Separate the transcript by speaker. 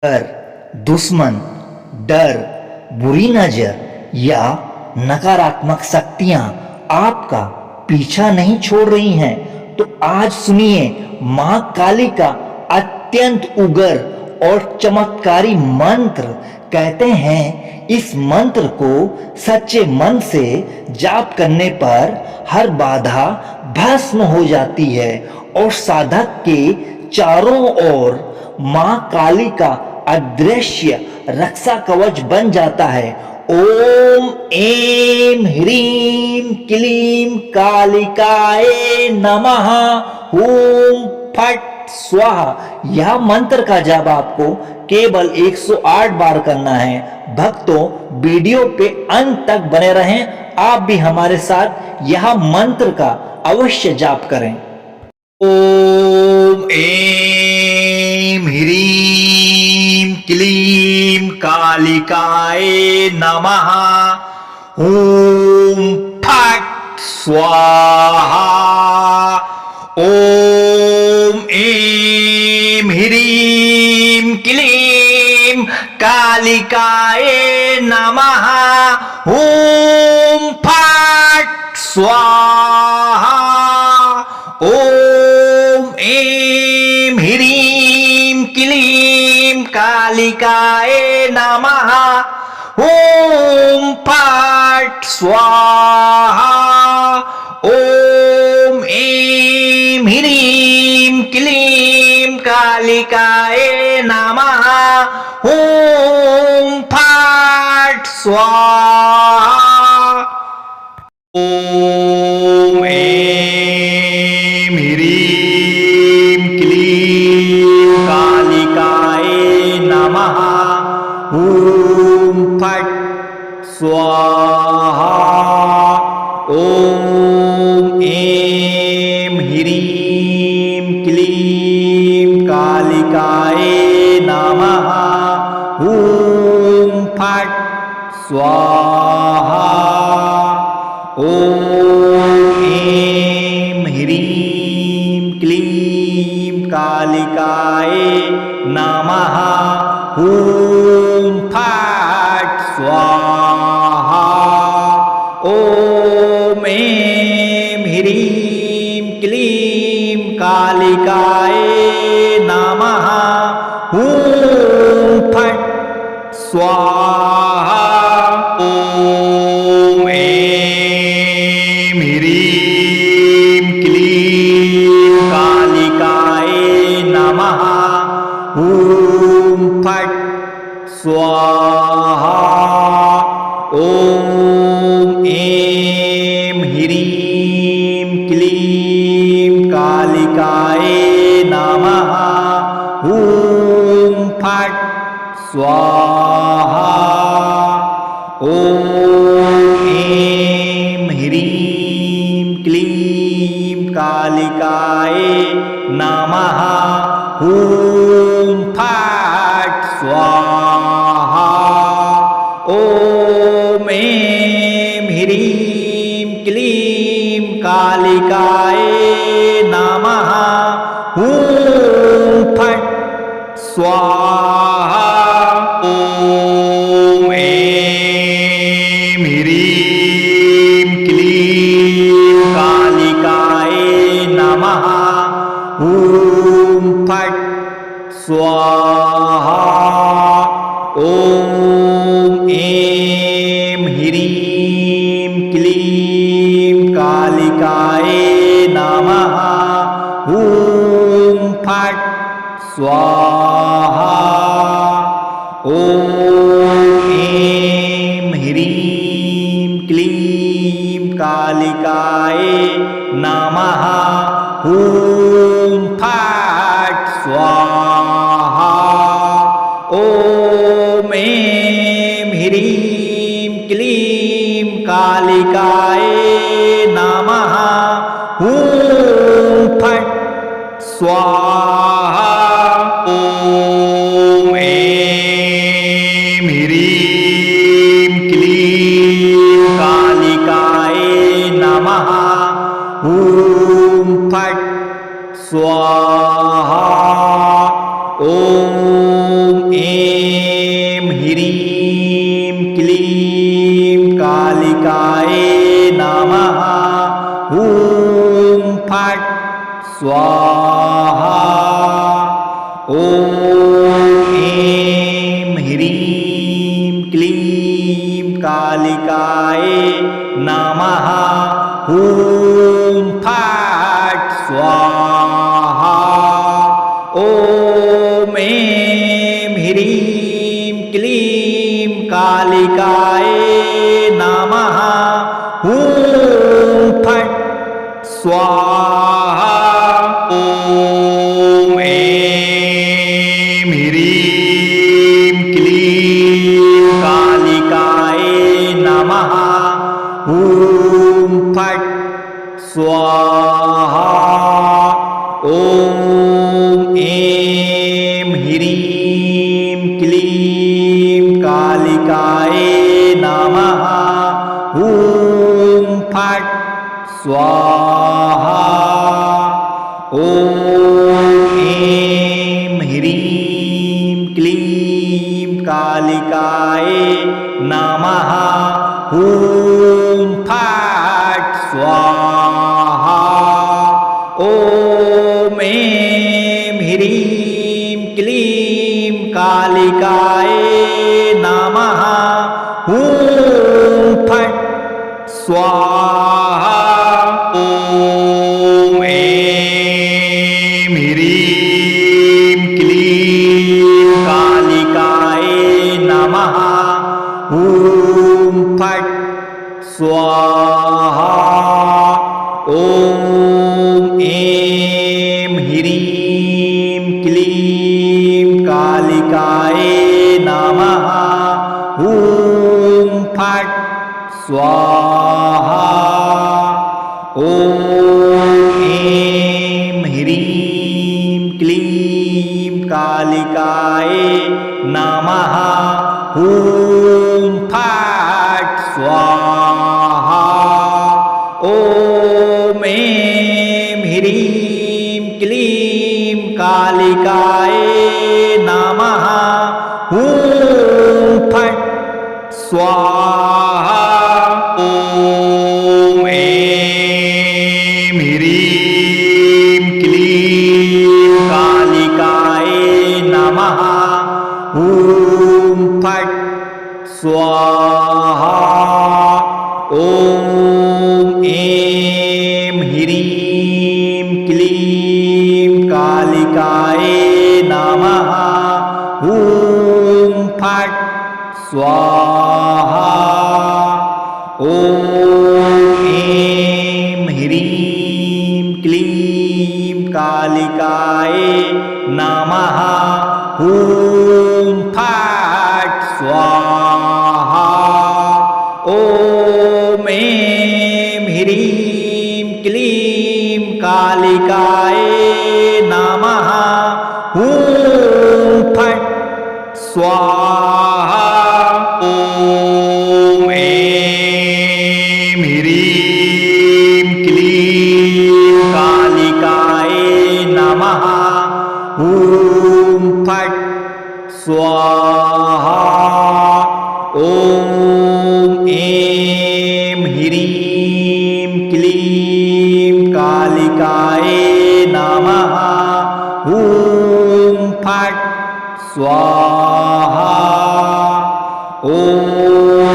Speaker 1: डर, दुश्मन, डर, बुरी नजर या नकारात्मक शक्तियां आपका पीछा नहीं छोड़ रही हैं, तो आज सुनिए मां काली का अत्यंत उग्र और चमत्कारी मंत्र। कहते हैं इस मंत्र को सच्चे मन से जाप करने पर हर बाधा भस्म हो जाती है और साधक के चारों ओर मां काली का अदृश्य रक्षा कवच बन जाता है। ओम ऐं ह्रीं क्लीं कालिकाय नमः। ओम फट स्वाहा। यह मंत्र का जाप आपको केवल 108 बार करना है। भक्तों, वीडियो पे अंत तक बने रहें। आप भी हमारे साथ यह मंत्र का अवश्य जाप करें। ओम ऐं ह्रीं क्लीं कालिकाय नमः। ओम फट स्वाहा। ओम ऐं ह्रीं क्लीं कालिकाय नमः। ओम फट स्वाहा। ओम ऐं ह्रीं क्लीं कालिकाय नमः। ओम फट स्वाहा। ओम ऐं ह्रीं क्लीं कालिकाय नमः। ओम फट स्वाहा। ओम ऐं ह्रीं क्लीं कालिकाय नमः। ओम फट स्वाहा। ओम ऐं ह्रीं क्लीं कालिकाय नमः। ओम फट स्वाहा। ओम ऐं ह्रीं क्लीं कालिकाय नमः। ओम फट स्वाहा। ओम ऐं ह्रीं क्लीं कालिकाय नमः। ओम फट स्वाहा। ओम ऐं ह्रीं क्लीं कालिकाय नमः। ओम फट स्वाहा। ओम ऐं ह्रीं क्लीं कालिकाय नमः। ओम फट स्वाहा। ओम ऐं ह्रीं क्लीं कालिकाय नमः। ओम फट स्वाहा। ओम ऐं ह्रीं क्लीं कालिकाय नमः। ओम फट स्वाहा। ओम ऐं ह्रीं क्लीं कालिकाय नमः। ओम फट स्वाहा। ओम ऐं ह्रीं क्लीं कालिकाय नमः। ओम फट स्वाहा। ओम ऐं ह्रीं क्लीं कालिकाय नमः। ओम फट स्वाहा। ओम ऐं ह्रीं क्लीं कालिकाय नमः। ओम फट स्वाहा। ओम ऐं ह्रीं क्लीं कालिकाय नमः। ओम फट स्वाहा। ओम स्वाहा। ॐ ऐं ह्रीं क्लीं कालिकाय नमः। ॐ फट् स्वाहा। ॐ ऐं ह्रीं क्लीं कालिकाय नमः। ॐ फट् स्वाहा। ॐ ऐं ह्रीं क्लीं कालिकाय नमः। ॐ फट् स्वाहा। ॐ ऐं ह्रीं क्लीं कालिकाय नमः। ॐ फट् स्वाहा। ॐ ऐं ह्रीं क्लीं कालिकाय नमः। ॐ फट् स्वाहा। ॐ ऐं ह्रीं क्लीं कालिकाय नमः। ॐ फट् स्वाहा। ॐ ऐं ह्रीं क्लीं कालिकाय नमः। ॐ फट् स्वाहा। ॐ ऐं ह्रीं क्लीं कालिकाय नमः। ॐ फट् स्वाहा। ॐ ऐं ह्रीं क्लीं कालिकाय नमः। ॐ फट् स्वाहा। ॐ ऐं ह्रीं क्लीं कालिकाय नमः। ॐ फट् स्वाहा। ॐ ऐं ह्रीं क्लीं कालिकाय नमः। ॐ फट् स्वाहा। ॐ ऐं ह्रीं क्लीं कालिकाय नमः। ॐ फट् स्वाहा। ॐ ऐं ह्रीं क्लीं कालिकाय नमः। ॐ फट् स्वाहा। ॐ ऐं ह्रीं क्लीं कालिकाय नमः। ॐ फट् स्वाहा। ॐ ऐं ह्रीं क्लीं कालिकाय नमः। ॐ फट् स्वाहा। ॐ ऐं ह्रीं क्लीं कालिकाय नमः। ॐ फट् स्वाहा। ॐ